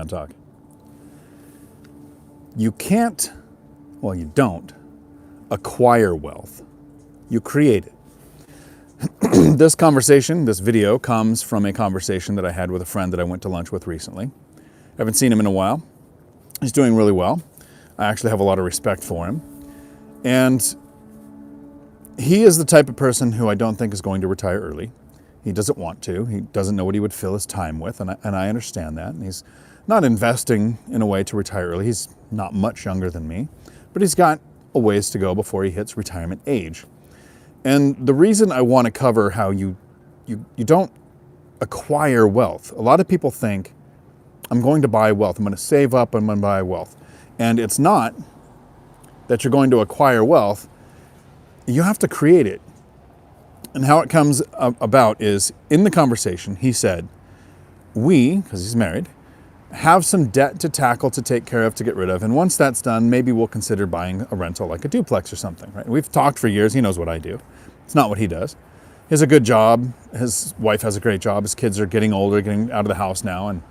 Dion Talk. You can't, well, you don't acquire wealth. You create it. This conversation, this video, comes from a conversation that I had with a friend that I went to lunch with recently. I haven't seen him in a while. He's doing really well. I actually have a lot of respect for him. And he is the type of person who I don't think is going to retire early. He doesn't want to. He doesn't know what he would fill his time with, and I understand that. And he's not investing in a way to retire early. He's not much younger than me, but he's got a ways to go before he hits retirement age. And the reason I want to cover how you don't acquire wealth. A lot of people think, I'm going to buy wealth. I'm going to save up. I'm going to buy wealth. And it's not that you're going to acquire wealth. You have to create it. And how it comes about is, in the conversation, he said, we, because he's married, have some debt to tackle, to take care of, to get rid of. And once that's done, maybe we'll consider buying a rental like a duplex or something, right? We've talked for years. He knows what I do. It's not what he does. He has a good job. His wife has a great job. His kids are getting older, getting out of the house now. And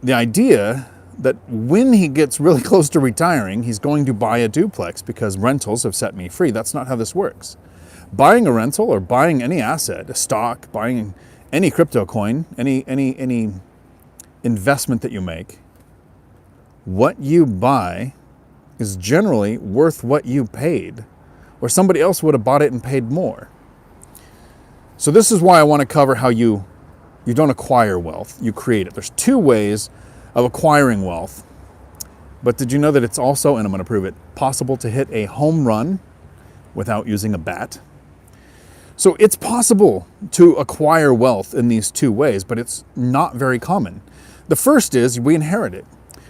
the idea that when he gets really close to retiring, he's going to buy a duplex because rentals have set me free. That's not how this works. Buying a rental or buying any asset, a stock, buying any crypto coin, any investment that you make, what you buy is generally worth what you paid, or somebody else would have bought it and paid more. So this is why I want to cover how you don't acquire wealth, you create it. There's two ways of acquiring wealth. But did you know that it's also, and I'm going to prove it, possible to hit a home run without using a bat? So it's possible to acquire wealth in these two ways, but it's not very common. The first is we inherit it,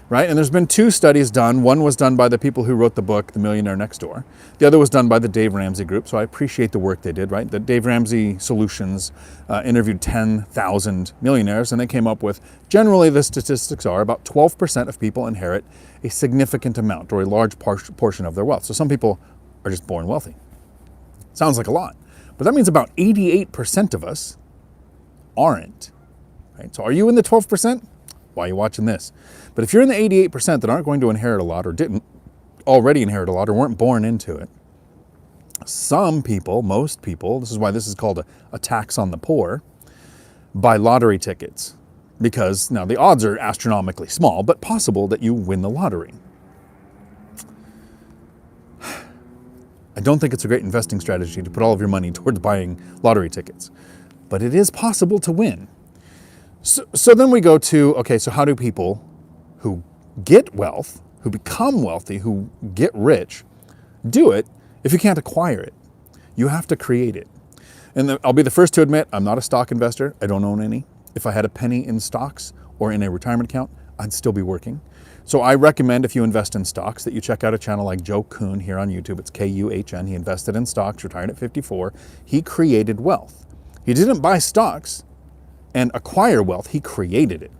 right? And there's been two studies done. One was done by the people who wrote the book, The Millionaire Next Door. The other was done by the Dave Ramsey Group, so I appreciate the work they did, right? The Dave Ramsey Solutions interviewed 10,000 millionaires, and they came up with, generally the statistics are about 12% of people inherit a significant amount or a large portion of their wealth. So some people are just born wealthy. Sounds like a lot, but that means about 88% of us aren't, right? So are you in the 12%? Why are you watching this? But if you're in the 88% that aren't going to inherit a lot or didn't already inherit a lot or weren't born into it, some people, most people, this is why this is called a tax on the poor, buy lottery tickets. Because now the odds are astronomically small, but possible that you win the lottery. I don't think it's a great investing strategy to put all of your money towards buying lottery tickets, but it is possible to win. So then we go to, okay, so how do people who get wealth, who become wealthy, who get rich, do it if you can't acquire it? You have to create it. And I'll be the first to admit, I'm not a stock investor. I don't own any. If I had a penny in stocks or in a retirement account, I'd still be working. So I recommend, if you invest in stocks, that you check out a channel like Joe Kuhn here on YouTube. It's Kuhn. He invested in stocks, retired at 54. He created wealth. He didn't buy stocks and acquire wealth. He created it.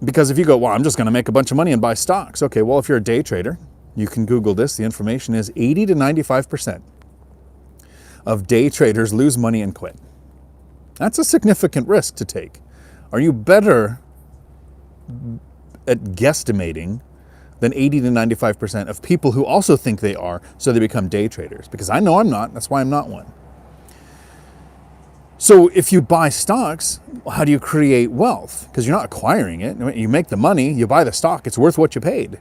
Because if you go, well, I'm just going to make a bunch of money and buy stocks. Okay, well, if you're a day trader, you can Google this. The information is 80 to 95% of day traders lose money and quit. That's a significant risk to take. Are you better at guesstimating than 80 to 95% of people who also think they are, so they become day traders? Because I know I'm not. That's why I'm not one. So if you buy stocks, how do you create wealth? Because you're not acquiring it. You make the money, you buy the stock, it's worth what you paid.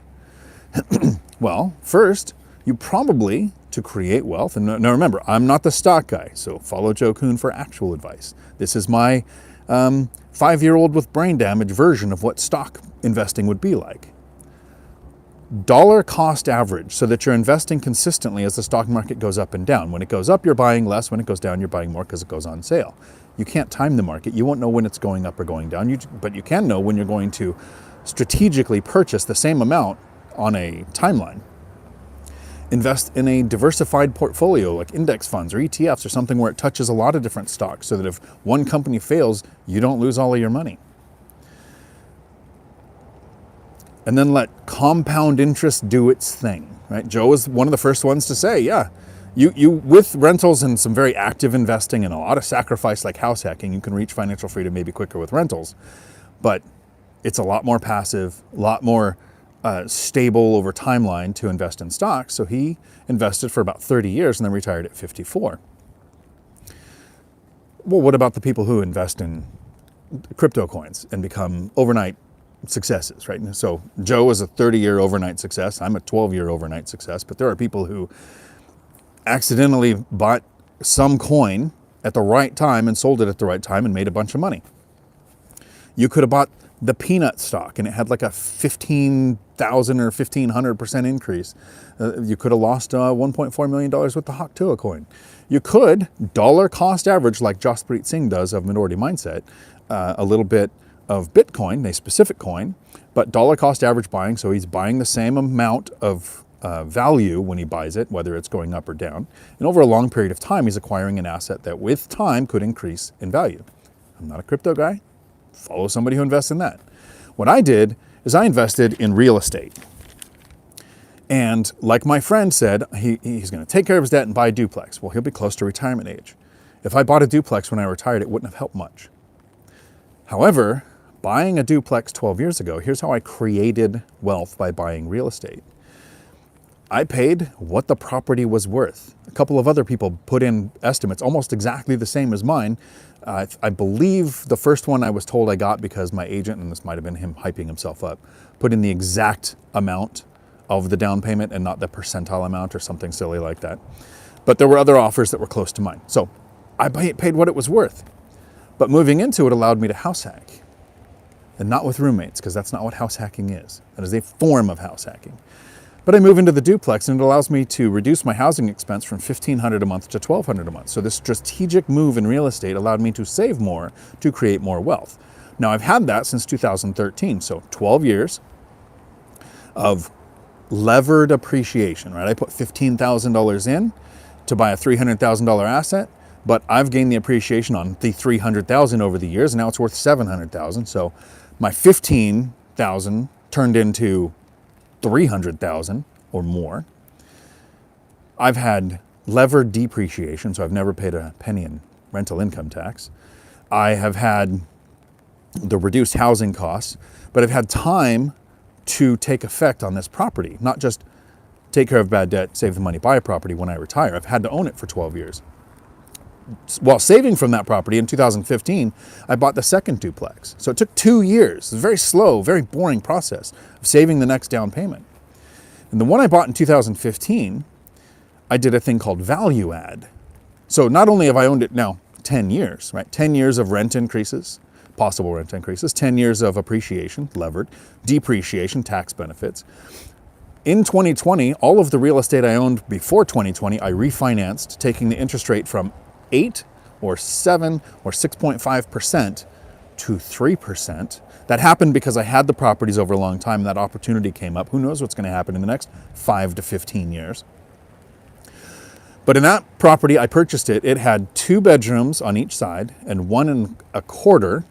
Well, first, you probably, to create wealth, and now remember, I'm not the stock guy, so follow Joe Kuhn for actual advice. This is my 5-year-old with brain damage version of what stock investing would be like. Dollar cost average, so that you're investing consistently as the stock market goes up and down. When it goes up, you're buying less. When it goes down, you're buying more because it goes on sale. You can't time the market. You won't know when it's going up or going down, but you can know when you're going to strategically purchase the same amount on a timeline. Invest in a diversified portfolio like index funds or ETFs or something where it touches a lot of different stocks, so that if one company fails, you don't lose all of your money. And then let compound interest do its thing, right? Joe was one of the first ones to say, yeah, You with rentals and some very active investing and a lot of sacrifice like house hacking, you can reach financial freedom maybe quicker with rentals, but it's a lot more passive, a lot more stable over timeline to invest in stocks. So he invested for about 30 years and then retired at 54. Well, what about the people who invest in crypto coins and become overnight successes, right? So Joe is a 30-year overnight success. I'm a 12-year overnight success, but there are people who accidentally bought some coin at the right time and sold it at the right time and made a bunch of money. You could have bought the peanut stock and it had like a 15,000 or 1,500% increase. You could have lost $1.4 million with the Haktua coin. You could dollar cost average like Jaspreet Singh does of Minority Mindset, a little bit of Bitcoin, a specific coin, but dollar cost average buying. So he's buying the same amount of value when he buys it, whether it's going up or down. And over a long period of time, he's acquiring an asset that with time could increase in value. I'm not a crypto guy. Follow somebody who invests in that. What I did is I invested in real estate. And like my friend said, he's going to take care of his debt and buy a duplex. Well, he'll be close to retirement age. If I bought a duplex when I retired, it wouldn't have helped much. However, buying a duplex 12 years ago, here's how I created wealth by buying real estate. I paid what the property was worth. A couple of other people put in estimates almost exactly the same as mine. I believe the first one I was told I got because my agent, and this might have been him hyping himself up, put in the exact amount of the down payment and not the percentile amount or something silly like that. But there were other offers that were close to mine. So I paid what it was worth. But moving into it allowed me to house hack. And not with roommates, because that's not what house hacking is. That is a form of house hacking. But I move into the duplex and it allows me to reduce my housing expense from $1,500 a month to $1,200 a month. So this strategic move in real estate allowed me to save more to create more wealth. Now I've had that since 2013, so 12 years of levered appreciation, right? I put $15,000 in to buy a $300,000 asset, but I've gained the appreciation on the $300,000 over the years, and now it's worth $700,000. So my $15,000 turned into $300,000 or more. I've had levered depreciation, so I've never paid a penny in rental income tax. I have had the reduced housing costs, but I've had time to take effect on this property, not just take care of bad debt, save the money, buy a property when I retire. I've had to own it for 12 years. While saving from that property in 2015, I bought the second duplex. So it took 2 years. It's a very slow, very boring process of saving the next down payment. And the one I bought in 2015, I did a thing called value add. So not only have I owned it now 10 years, right? 10 years of rent increases, possible rent increases, 10 years of appreciation, levered, depreciation, tax benefits. In 2020, all of the real estate I owned before 2020, I refinanced, taking the interest rate from 8 or 7 or 6.5% to 3%. That happened because I had the properties over a long time and that opportunity came up. Who knows what's going to happen in the next 5 to 15 years. But in that property, I purchased it. It had 2 bedrooms on each side and 1 1/4.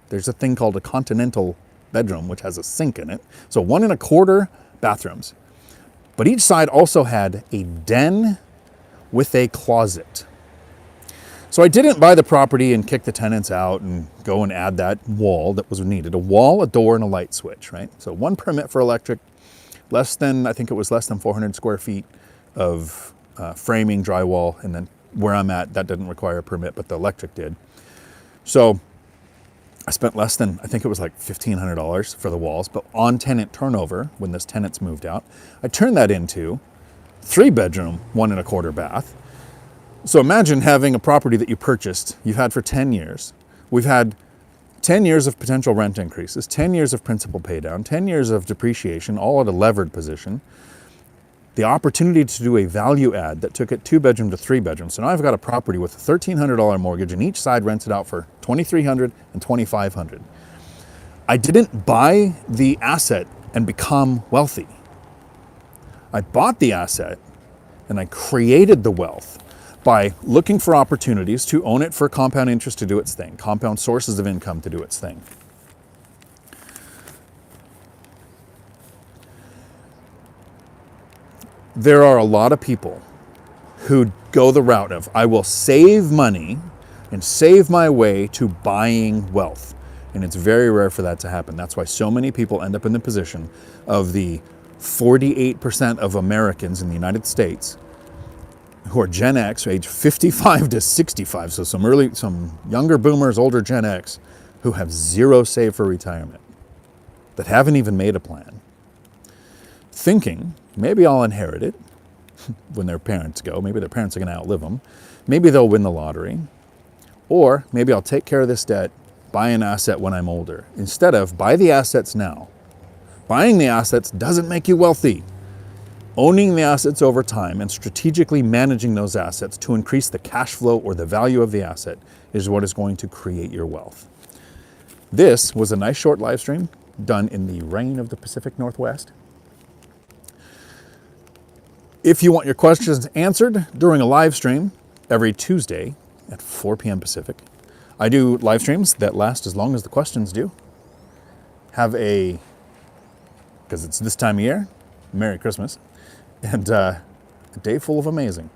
There's a thing called a continental bedroom, which has a sink in it. So 1 1/4 bathrooms. But each side also had a den with a closet. So I didn't buy the property and kick the tenants out and go and add that wall that was needed. A wall, a door, and a light switch, right? So 1 permit for electric, I think it was less than 400 square feet of framing, drywall, and then where I'm at, that didn't require a permit, but the electric did. So I spent less than, I think it was like $1,500 for the walls, but on tenant turnover, when this tenants moved out, I turned that into 3 bedroom, 1 1/4 bath. So imagine having a property that you purchased, you've had for 10 years. We've had 10 years of potential rent increases, 10 years of principal pay down, 10 years of depreciation, all at a levered position. The opportunity to do a value add that took it 2 bedroom to 3 bedroom. So now I've got a property with a $1,300 mortgage and each side rented out for $2,300 and $2,500. I didn't buy the asset and become wealthy. I bought the asset and I created the wealth by looking for opportunities to own it for compound interest to do its thing, compound sources of income to do its thing. There are a lot of people who go the route of, I will save money and save my way to buying wealth. And it's very rare for that to happen. That's why so many people end up in the position of the 48% of Americans in the United States who are Gen X, age 55 to 65. So some younger boomers, older Gen X, who have zero saved for retirement, that haven't even made a plan, thinking, maybe I'll inherit it when their parents go. Maybe their parents are going to outlive them. Maybe they'll win the lottery. Or maybe I'll take care of this debt, buy an asset when I'm older. Instead of buy the assets now. Buying the assets doesn't make you wealthy. Owning the assets over time and strategically managing those assets to increase the cash flow or the value of the asset is what is going to create your wealth. This was a nice short live stream done in the rain of the Pacific Northwest. If you want your questions answered during a live stream every Tuesday at 4 p.m. Pacific, I do live streams that last as long as the questions do. Because it's this time of year, Merry Christmas, and a day full of amazing.